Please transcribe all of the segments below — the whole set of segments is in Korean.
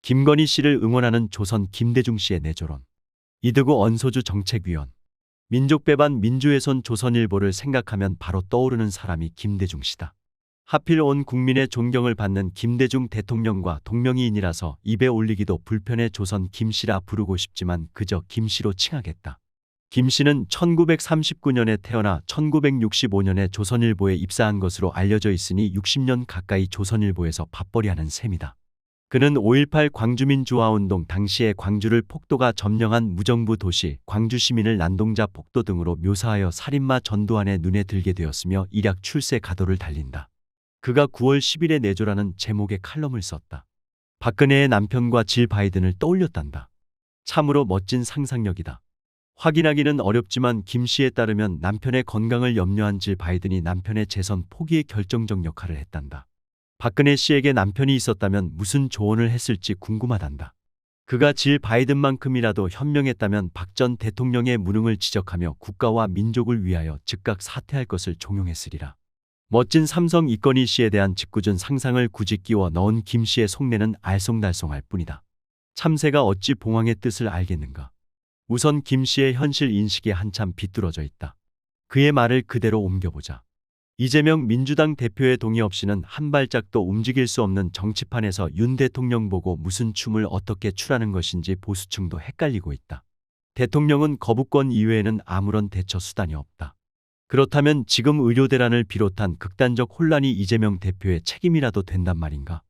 김건희 씨를 응원하는 조선 김대중 씨의 내조론. 이드구 언소주 정책위원. 민족배반 민주훼손 조선일보를 생각하면 바로 떠오르는 사람이 김대중 씨다. 하필 온 국민의 존경을 받는 김대중 대통령과 동명이인이라서 입에 올리기도 불편해 조선 김씨라 부르고 싶지만 그저 김씨로 칭하겠다. 김씨는 1939년에 태어나 1965년에 조선일보에 입사한 것으로 알려져 있으니 60년 가까이 조선일보에서 밥벌이하는 셈이다. 그는 5.18 광주민주화운동 당시에 광주를 폭도가 점령한 무정부 도시, 광주 시민을 난동자 폭도 등으로 묘사하여 살인마 전두환의 눈에 들게 되었으며 일약 출세 가도를 달린다. 그가 9월 10일에 내조라는 제목의 칼럼을 썼다. 박근혜의 남편과 질 바이든을 떠올렸단다. 참으로 멋진 상상력이다. 확인하기는 어렵지만 김 씨에 따르면 남편의 건강을 염려한 질 바이든이 남편의 재선 포기에 결정적 역할을 했단다. 박근혜 씨에게 남편이 있었다면 무슨 조언을 했을지 궁금하단다. 그가 질 바이든만큼이라도 현명했다면 박 전 대통령의 무능을 지적하며 국가와 민족을 위하여 즉각 사퇴할 것을 종용했으리라. 멋진 삼성 이건희 씨에 대한 짓궂은 상상을 굳이 끼워 넣은 김 씨의 속내는 알쏭달쏭할 뿐이다. 참새가 어찌 봉황의 뜻을 알겠는가. 우선 김 씨의 현실 인식이 한참 비뚤어져 있다. 그의 말을 그대로 옮겨보자. 이재명 민주당 대표의 동의 없이는 한 발짝도 움직일 수 없는 정치판에서 윤 대통령 보고 무슨 춤을 어떻게 추라는 것인지 보수층도 헷갈리고 있다. 대통령은 거부권 이외에는 아무런 대처 수단이 없다. 그렇다면 지금 의료대란을 비롯한 극단적 혼란이 이재명 대표의 책임이라도 된단 말인가?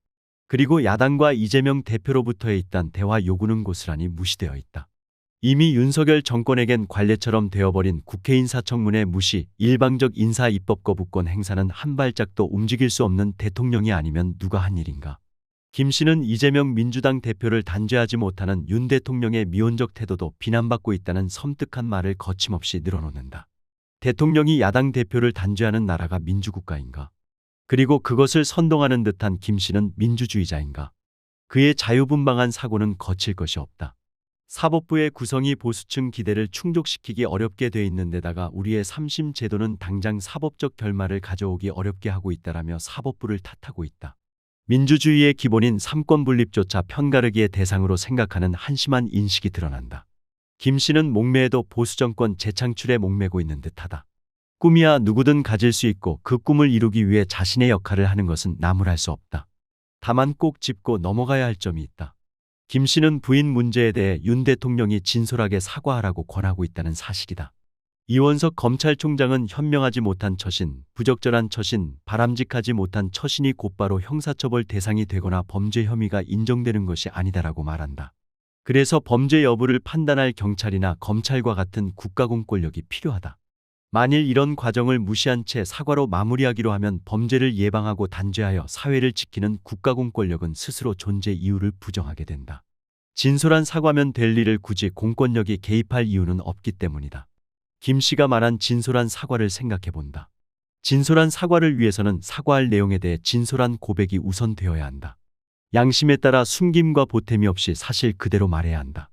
그리고 야당과 이재명 대표로부터의 잇단 대화 요구는 고스란히 무시되어 있다. 이미 윤석열 정권에겐 관례처럼 되어버린 국회 인사청문회 무시, 일방적 인사 입법 거부권 행사는 한 발짝도 움직일 수 없는 대통령이 아니면 누가 한 일인가. 김 씨는 이재명 민주당 대표를 단죄하지 못하는 윤 대통령의 미온적 태도도 비난받고 있다는 섬뜩한 말을 거침없이 늘어놓는다. 대통령이 야당 대표를 단죄하는 나라가 민주국가인가? 그리고 그것을 선동하는 듯한 김 씨는 민주주의자인가? 그의 자유분방한 사고는 거칠 것이 없다. 사법부의 구성이 보수층 기대를 충족시키기 어렵게 돼 있는 데다가 우리의 3심 제도는 당장 사법적 결말을 가져오기 어렵게 하고 있다라며 사법부를 탓하고 있다. 민주주의의 기본인 삼권분립조차 편가르기의 대상으로 생각하는 한심한 인식이 드러난다. 김 씨는 목매에도 보수정권 재창출에 목매고 있는 듯하다. 꿈이야 누구든 가질 수 있고 그 꿈을 이루기 위해 자신의 역할을 하는 것은 나무랄 수 없다. 다만 꼭 짚고 넘어가야 할 점이 있다. 김 씨는 부인 문제에 대해 윤 대통령이 진솔하게 사과하라고 권하고 있다는 사실이다. 이원석 검찰총장은 현명하지 못한 처신, 부적절한 처신, 바람직하지 못한 처신이 곧바로 형사처벌 대상이 되거나 범죄 혐의가 인정되는 것이 아니다라고 말한다. 그래서 범죄 여부를 판단할 경찰이나 검찰과 같은 국가공권력이 필요하다. 만일 이런 과정을 무시한 채 사과로 마무리하기로 하면 범죄를 예방하고 단죄하여 사회를 지키는 국가공권력은 스스로 존재 이유를 부정하게 된다. 진솔한 사과면 될 일을 굳이 공권력이 개입할 이유는 없기 때문이다. 김 씨가 말한 진솔한 사과를 생각해 본다. 진솔한 사과를 위해서는 사과할 내용에 대해 진솔한 고백이 우선되어야 한다. 양심에 따라 숨김과 보탬이 없이 사실 그대로 말해야 한다.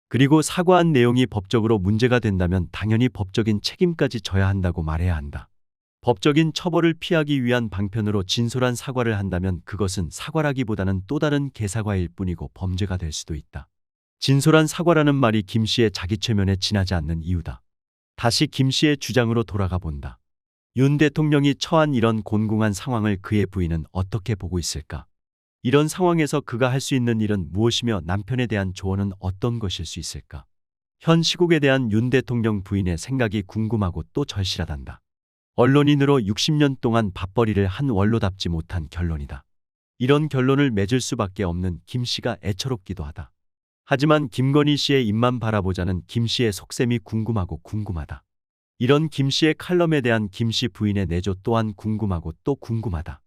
그리고 사과한 내용이 법적으로 문제가 된다면 당연히 법적인 책임까지 져야 한다고 말해야 한다. 법적인 처벌을 피하기 위한 방편으로 진솔한 사과를 한다면 그것은 사과라기보다는 또 다른 개사과일 뿐이고 범죄가 될 수도 있다. 진솔한 사과라는 말이 김 씨의 자기 최면에 지나지 않는 이유다. 다시 김 씨의 주장으로 돌아가 본다. 윤 대통령이 처한 이런 곤궁한 상황을 그의 부인은 어떻게 보고 있을까? 이런 상황에서 그가 할 수 있는 일은 무엇이며 남편에 대한 조언은 어떤 것일 수 있을까? 현 시국에 대한 윤 대통령 부인의 생각이 궁금하고 또 절실하단다. 언론인으로 60년 동안 밥벌이를 한 원로답지 못한 결론이다. 이런 결론을 맺을 수밖에 없는 김 씨가 애처롭기도 하다. 하지만 김건희 씨의 입만 바라보자는 김 씨의 속셈이 궁금하고 궁금하다. 이런 김 씨의 칼럼에 대한 김 씨 부인의 내조 또한 궁금하고 또 궁금하다.